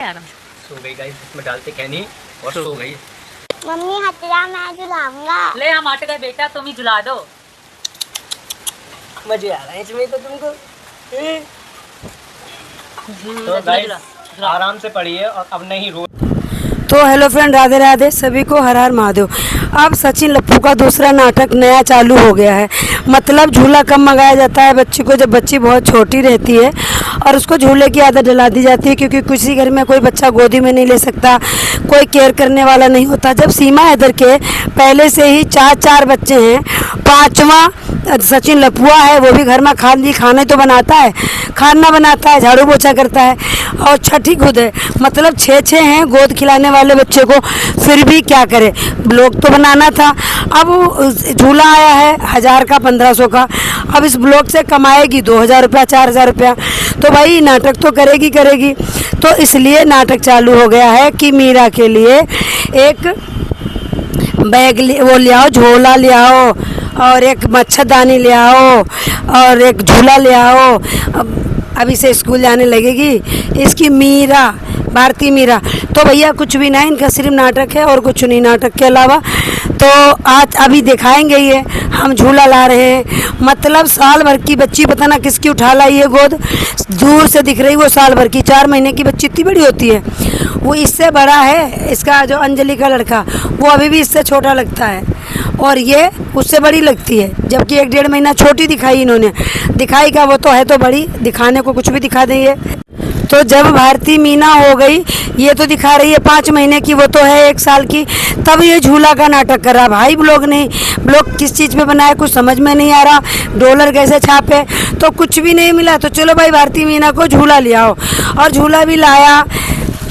सो गई गाइस, इसमें डालते कहनी और सो गई। मम्मी हटरा मैं झुलाऊंगा। ले हम हट गए बेटा, तुम ही झुला दो। मजे आ रहे हैं इसमें तो तुमको। तो गाइस आराम से पढ़िए और अब नहीं रो। तो हेलो फ्रेंड, राधे राधे सभी को, हर हर महादेव। अब सचिन लप्पू का दूसरा नाटक नया चालू हो गया है। मतलब झूला कम मंगाया जाता है बच्ची को जब बच्ची बहुत छोटी रहती है और उसको झूले की आदत दिला दी जाती है, क्योंकि किसी घर में कोई बच्चा गोदी में नहीं ले सकता, कोई केयर करने वाला नहीं होता। जब सीमा हैदर के पहले से ही चार बच्चे हैं, पांचवा सचिन लपुआ है, वो भी घर में खाने तो बनाता है, खाना बनाता है, झाड़ू पोछा करता है, और छठी खुद है। मतलब 6 हैं गोद खिलाने वाले बच्चे को, फिर भी क्या करे, ब्लॉग तो बनाना था। अब झूला आया है 1000 का 1500 का, अब इस ब्लॉग से कमाएगी 2000 रुपया 4000 रुपया, तो भाई नाटक तो करेगी। तो इसलिए नाटक चालू हो गया है कि मीरा के लिए एक बैग वो ले आओ, झोला ले आओ, और एक मच्छरदानी ले आओ, और एक झूला ले आओ। अभी से स्कूल जाने लगेगी इसकी मीरा, भारती मीरा। तो भैया कुछ भी नहीं, इनका सिर्फ नाटक है और कुछ नहीं नाटक के अलावा। तो आज अभी दिखाएंगे ये हम झूला ला रहे हैं। मतलब साल भर की बच्ची पता ना किसकी उठा लाई है गोद, दूर से दिख रही वो साल भर की, 4 महीने की बच्ची इतनी बड़ी होती है। वो इससे बड़ा है, इसका जो अंजलि का लड़का वो अभी भी इससे छोटा लगता है, और ये उससे बड़ी लगती है, जबकि 1-1.5 महीना छोटी दिखाई इन्होंने। दिखाई का वो तो है तो बड़ी, दिखाने को कुछ भी दिखा देंगे। तो जब भारती मीना हो गई, ये तो दिखा रही है 5 महीने की, वो तो है 1 साल की, तब ये झूला का नाटक कर रहा। भाई ब्लॉग नहीं, ब्लॉग किस चीज़ पे बनाया कुछ समझ में नहीं आ रहा, डॉलर कैसे छापे, तो कुछ भी नहीं मिला। तो चलो भाई भारती मीना को झूला ले आओ, और झूला भी लाया।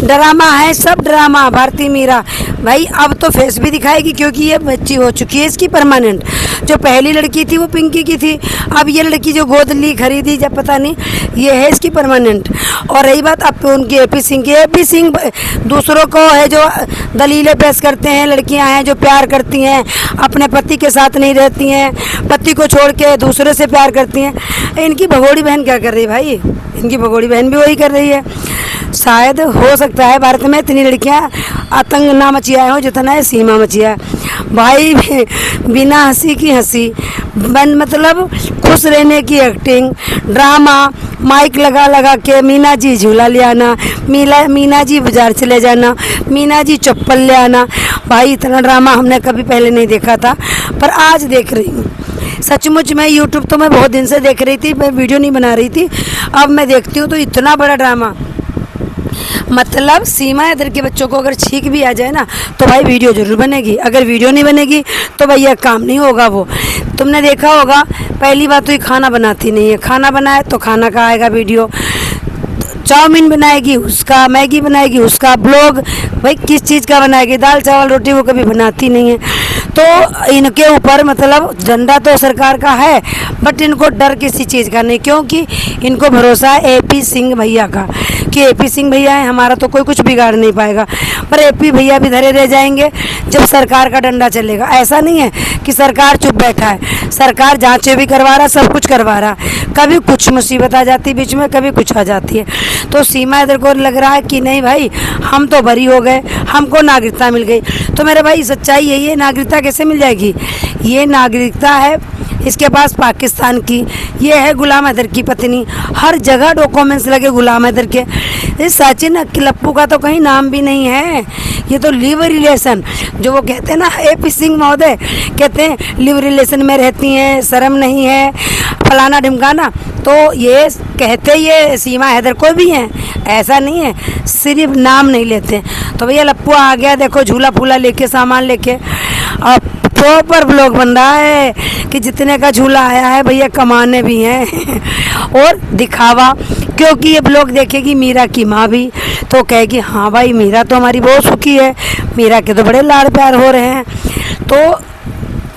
ड्रामा है, सब ड्रामा। भारती मीरा भाई अब तो फेस भी दिखाएगी, क्योंकि ये बच्ची हो चुकी है इसकी परमानेंट। जो पहली लड़की थी वो पिंकी की थी, अब ये लड़की जो गोद ली खरीदी जब पता नहीं, ये है इसकी परमानेंट। और रही बात अब उनकी एपी सिंह दूसरों को है जो दलीलें पेश करते हैं, लड़कियां हैं जो प्यार करती हैं, अपने पति के साथ नहीं रहती हैं, पति को छोड़ के दूसरे से प्यार करती हैं। इनकी भगोड़ी बहन क्या कर रही है भाई, इनकी भगोड़ी बहन भी वही कर रही है। शायद हो सकता है भारत में इतनी लड़कियां आतंक ना मचिया हो जितना है सीमा मचिया भाई। बिना हंसी की हंसी, मतलब खुश रहने की एक्टिंग, ड्रामा, माइक लगा के मीना जी झूला ले आना, मीना जी बाजार चले जाना, मीना जी चप्पल ले आना। भाई इतना ड्रामा हमने कभी पहले नहीं देखा था, पर आज देख रही हूँ। सचमुच में यूट्यूब तो मैं बहुत दिन से देख रही थी, मैं वीडियो नहीं बना रही थी, अब मैं देखती हूँ तो इतना बड़ा ड्रामा। मतलब सीमा हैदर के बच्चों को अगर छींक भी आ जाए ना तो भाई वीडियो जरूर बनेगी, अगर वीडियो नहीं बनेगी तो भैया काम नहीं होगा। वो तुमने देखा होगा, पहली बात तो ये खाना बनाती नहीं है, खाना बनाए तो खाना का आएगा वीडियो, चाउमीन बनाएगी उसका, मैगी बनाएगी उसका ब्लॉग। भाई किस चीज़ का बनाएगी, दाल चावल रोटी वो कभी बनाती नहीं है। तो इनके ऊपर मतलब डंडा तो सरकार का है, बट इनको डर किसी चीज़ का नहीं, क्योंकि इनको भरोसा है एपी सिंह भैया का, कि एपी सिंह भैया है हमारा तो कोई कुछ बिगाड़ नहीं पाएगा। पर एपी भैया भी धरे रह जाएंगे जब सरकार का डंडा चलेगा। ऐसा नहीं है कि सरकार चुप बैठा है, सरकार जांचें भी करवा रहा, सब कुछ करवा रहा। कभी कुछ मुसीबत आ जाती बीच में, कभी कुछ आ जाती है। तो सीमा इधर को लग रहा है कि नहीं भाई हम तो बरी हो गए, हमको नागरिकता मिल गई। तो मेरे भाई सच्चाई यही है, नागरिकता कैसे मिल जाएगी, ये नागरिकता है इसके पास पाकिस्तान की, ये है गुलाम हैदर की पत्नी, हर जगह डॉक्यूमेंट्स लगे गुलाम हैदर के। इस सचिन लप्पू का तो कहीं नाम भी नहीं है, ये तो लिव रिलेशन, जो वो कहते हैं ना एपी सिंह महोदय कहते हैं लिव रिलेशन में रहती हैं, शर्म नहीं है, फलाना ढिमकाना। तो ये कहते ये सीमा हैदर को भी हैं, ऐसा नहीं है, सिर्फ नाम नहीं लेते। तो भैया लप्पू आ गया, देखो झूला फूला लेके, सामान लेके, और प्रॉपर ब्लॉग बन रहा है कि जितने का झूला आया है भैया कमाने भी हैं और दिखावा। क्योंकि ये ब्लॉग देखेगी मीरा की माँ भी, तो कहेगी हाँ भाई मीरा तो हमारी बहुत सुखी है, मीरा के तो बड़े लाड़ प्यार हो रहे हैं। तो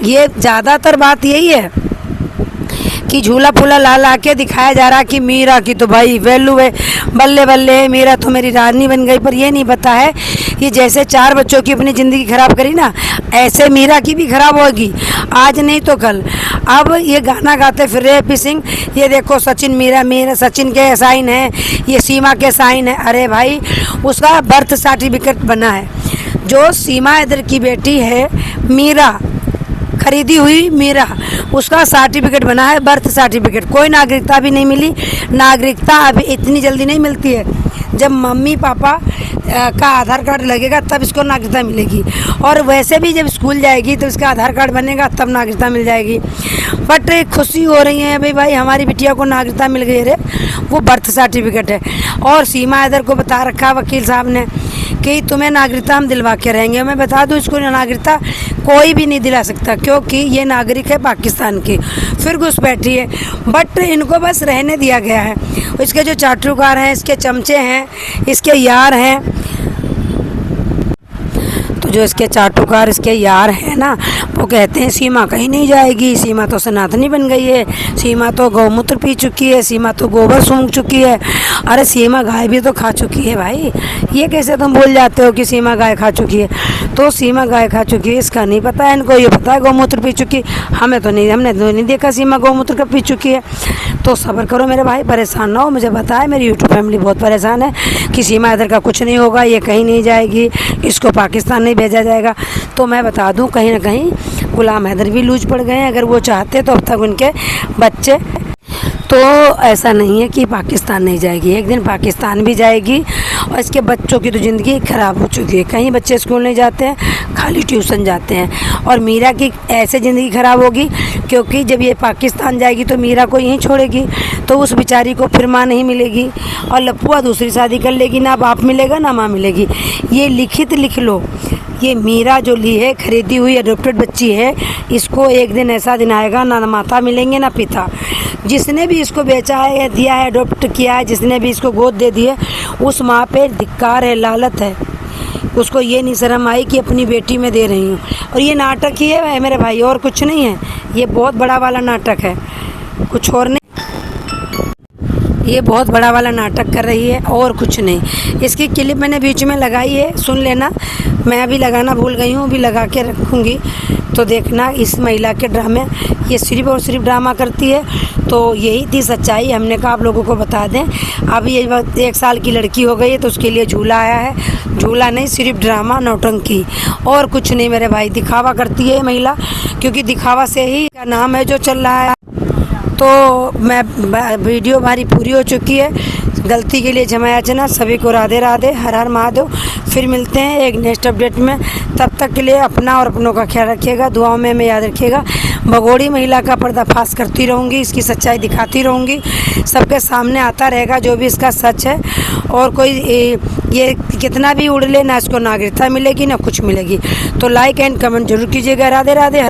ये ज़्यादातर बात यही है कि झूला फूला ला के दिखाया जा रहा कि मीरा की तो भाई वैल्यू है, बल्ले बल्ले मीरा तो मेरी रानी बन गई। पर ये नहीं पता है कि जैसे 4 बच्चों की अपनी ज़िंदगी ख़राब करी ना, ऐसे मीरा की भी ख़राब होगी, आज नहीं तो कल। अब ये गाना गाते फिर रहे पी सिंह, ये देखो सचिन मेरा मेरा सचिन के साइन है, ये सीमा के साइन है। अरे भाई उसका बर्थ सर्टिफिकेट बना है, जो सीमा इधर की बेटी है मीरा, खरीदी हुई मीरा, उसका सर्टिफिकेट बना है, बर्थ सर्टिफिकेट। कोई नागरिकता भी नहीं मिली, नागरिकता अभी इतनी जल्दी नहीं मिलती है। जब मम्मी पापा का आधार कार्ड लगेगा तब इसको नागरिकता मिलेगी, और वैसे भी जब स्कूल जाएगी तो इसका आधार कार्ड बनेगा तब नागरिकता मिल जाएगी। बट खुशी हो रही है भाई हमारी बिटिया को नागरिकता मिल गई रे, वो बर्थ सर्टिफिकेट है। और सीमा इधर को बता रखा वकील साहब ने कि तुम्हें नागरिकता हम दिलवा के रहेंगे। मैं बता दूं इसको नागरिकता कोई भी नहीं दिला सकता, क्योंकि ये नागरिक है पाकिस्तान की। फिर घुसपैठी है, बट इनको बस रहने दिया गया है। इसके जो चाटुकार हैं, इसके चमचे हैं, इसके यार हैं, तो जो इसके चाटुकार इसके यार हैं ना, वो कहते हैं सीमा कहीं नहीं जाएगी, सीमा तो सनातनी बन गई है, सीमा तो गौमूत्र पी चुकी है, सीमा तो गोबर सूंघ चुकी है। अरे सीमा गाय भी तो खा चुकी है भाई, ये कैसे तुम भूल जाते हो कि सीमा गाय खा चुकी है। तो सीमा गाय खा चुकी है, इसका नहीं पता है, इनको ये पता है गौमूत्र पी चुकी। हमने तो नहीं देखा सीमा गौमूत्र कब पी चुकी है। तो सब्र करो मेरे भाई, परेशान ना हो। मुझे पता है मेरी यूट्यूब फैमिली बहुत परेशान है कि सीमा इधर का कुछ नहीं होगा, ये कहीं नहीं जाएगी, इसको पाकिस्तान नहीं भेजा जाएगा। तो मैं बता दूं कहीं ना कहीं गुलाम हैदर भी लूज पड़ गए हैं। अगर वो चाहते तो अब तक उनके बच्चे, तो ऐसा नहीं है कि पाकिस्तान नहीं जाएगी, एक दिन पाकिस्तान भी जाएगी। और इसके बच्चों की तो ज़िंदगी ख़राब हो चुकी है, कहीं बच्चे स्कूल नहीं जाते हैं, खाली ट्यूशन जाते हैं। और मीरा की ऐसे ज़िंदगी ख़राब होगी, क्योंकि जब ये पाकिस्तान जाएगी तो मीरा को यहीं छोड़ेगी, तो उस बेचारी को फिर माँ नहीं मिलेगी, और लपुआ दूसरी शादी कर लेगी, ना बाप मिलेगा ना माँ मिलेगी। ये लिखित लिख लो, ये मीरा जो ली है खरीदी हुई अडोप्टेड बच्ची है, इसको एक दिन ऐसा दिन आएगा ना माता मिलेंगे ना पिता। जिसने भी इसको बेचा है या दिया है, अडोप्ट किया है, जिसने भी इसको गोद दे दी है, उस माँ पे धिक्कार है, लालत है। उसको ये नहीं शर्म आई कि अपनी बेटी में दे रही हूँ। और ये नाटक ही है मेरे भाई, और कुछ नहीं है। ये बहुत बड़ा वाला नाटक है, कुछ और नहीं। ये बहुत बड़ा वाला नाटक कर रही है और कुछ नहीं। इसकी क्लिप मैंने बीच में लगाई है, सुन लेना। मैं अभी लगाना भूल गई हूँ, अभी लगा के रखूँगी तो देखना इस महिला के ड्रामे। ये सिर्फ और सिर्फ ड्रामा करती है, तो यही थी सच्चाई। हमने कहा आप लोगों को बता दें। अब ये 1 साल की लड़की हो गई है तो उसके लिए झूला आया है, झूला नहीं सिर्फ ड्रामा नौटंकी और कुछ नहीं मेरे भाई। दिखावा करती है महिला, क्योंकि दिखावा से ही का नाम है जो चल रहा है। तो मैं वीडियो हमारी पूरी हो चुकी है, गलती के लिए क्षमा याचना। सभी को राधे राधे, हर हर महादेव। फिर मिलते हैं एक नेक्स्ट अपडेट में, तब तक के लिए अपना और अपनों का ख्याल रखिएगा, दुआओं में हमें याद रखिएगा। भगोड़ी महिला का पर्दाफाश करती रहूँगी, इसकी सच्चाई दिखाती रहूँगी, सबके सामने आता रहेगा जो भी इसका सच है। और कोई ये कितना भी उड़ ले ना, इसको नागरिकता मिलेगी ना कुछ मिलेगी। तो लाइक एंड कमेंट जरूर कीजिएगा। राधे राधे।